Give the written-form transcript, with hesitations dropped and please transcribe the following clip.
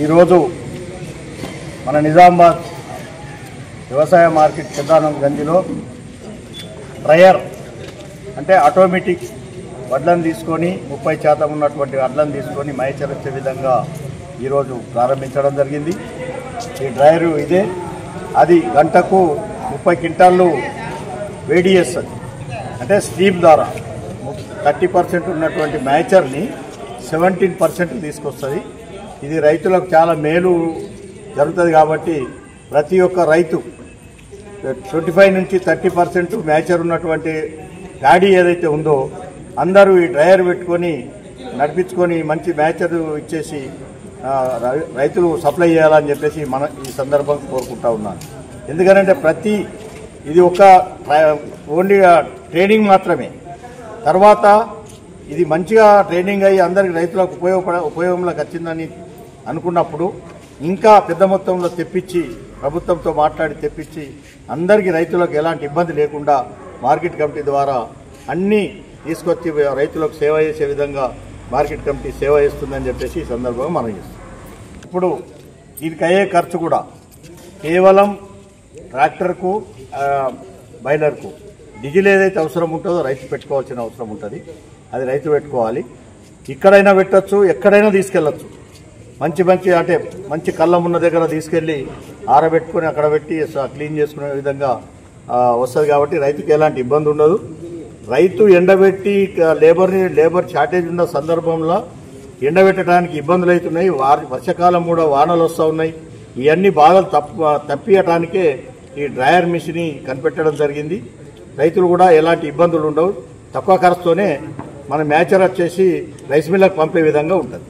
ఈరోజు మన నిజామాబాద్ వ్యవసాయ మార్కెట్ ప్రధానం గంజిలో డ్రయర్ అంటే ఆటోమేటిక్ వడ్లను తీసుకొని 30% ఉన్నటువంటి వడ్లను తీసుకొని మైచర్ వచ్చే విధంగా ఈరోజు ప్రారంభించడం జరిగింది. ఈ డ్రయరు ఇదే, అది గంటకు 30 క్వింటాళ్ళు వేడి చేస్తుంది. అంటే స్టీమ్ ద్వారా 30% ఉన్నటువంటి మైచర్ని 17% తీసుకొస్తుంది. ఇది రైతులకు చాలా మేలు జరుగుతుంది. కాబట్టి ప్రతి ఒక్క రైతు 25 నుంచి 30% మ్యాచర్ ఉన్నటువంటి ప్యాడీ ఏదైతే ఉందో అందరూ ఈ డ్రయర్ పెట్టుకొని నడిపించుకొని మంచి మ్యాచర్ ఇచ్చేసి రైతులు సప్లై చేయాలని చెప్పేసి ఈ సందర్భంగా కోరుకుంటా ఉన్నాను. ఎందుకంటే ఇది ఒక ఓన్లీ ట్రైనింగ్ మాత్రమే. తర్వాత ఇది మంచిగా ట్రైనింగ్ అయ్యి అందరికి రైతులకు ఉపయోగంలోకి వచ్చిందని అనుకున్నప్పుడు ఇంకా పెద్ద మొత్తంలో తెప్పించి ప్రభుత్వంతో మాట్లాడి తెప్పించి అందరికీ రైతులకు ఎలాంటి ఇబ్బంది లేకుండా మార్కెట్ కమిటీ ద్వారా అన్నీ తీసుకొచ్చి రైతులకు సేవ చేసే విధంగా మార్కెట్ కమిటీ సేవ చేస్తుందని చెప్పేసి ఈ సందర్భంగా మనం చేస్తాం. ఇప్పుడు దీనికి అయ్యే ఖర్చు కూడా కేవలం ట్రాక్టర్కు బైలర్కు డీజిల్ ఏదైతే అవసరం ఉంటుందో రైతు పెట్టుకోవాల్సిన అవసరం ఉంటుంది. అది రైతు పెట్టుకోవాలి. ఇక్కడైనా పెట్టచ్చు, ఎక్కడైనా తీసుకెళ్లొచ్చు. అంటే మంచి కళ్ళం ఉన్న దగ్గర తీసుకెళ్లి ఆరబెట్టుకుని అక్కడ పెట్టి క్లీన్ చేసుకునే విధంగా వస్తుంది. కాబట్టి రైతుకి ఎలాంటి ఇబ్బంది ఉండదు. రైతు ఎండబెట్టి లేబర్ షార్టేజ్ ఉన్న సందర్భంలో ఎండబెట్టడానికి ఇబ్బందులు అవుతున్నాయి. వర్షాకాలం కూడా వానలు వస్తూ ఉన్నాయి. ఇవన్నీ బాధలు తప్పియటానికే ఈ డ్రయర్ మిషన్ కనిపెట్టడం జరిగింది. రైతులు కూడా ఎలాంటి ఇబ్బందులు ఉండవు. తక్కువ ఖర్చుతోనే మన మ్యాచర్ వచ్చేసి రైస్ మిల్లకు పంపే విధంగా ఉంటుంది.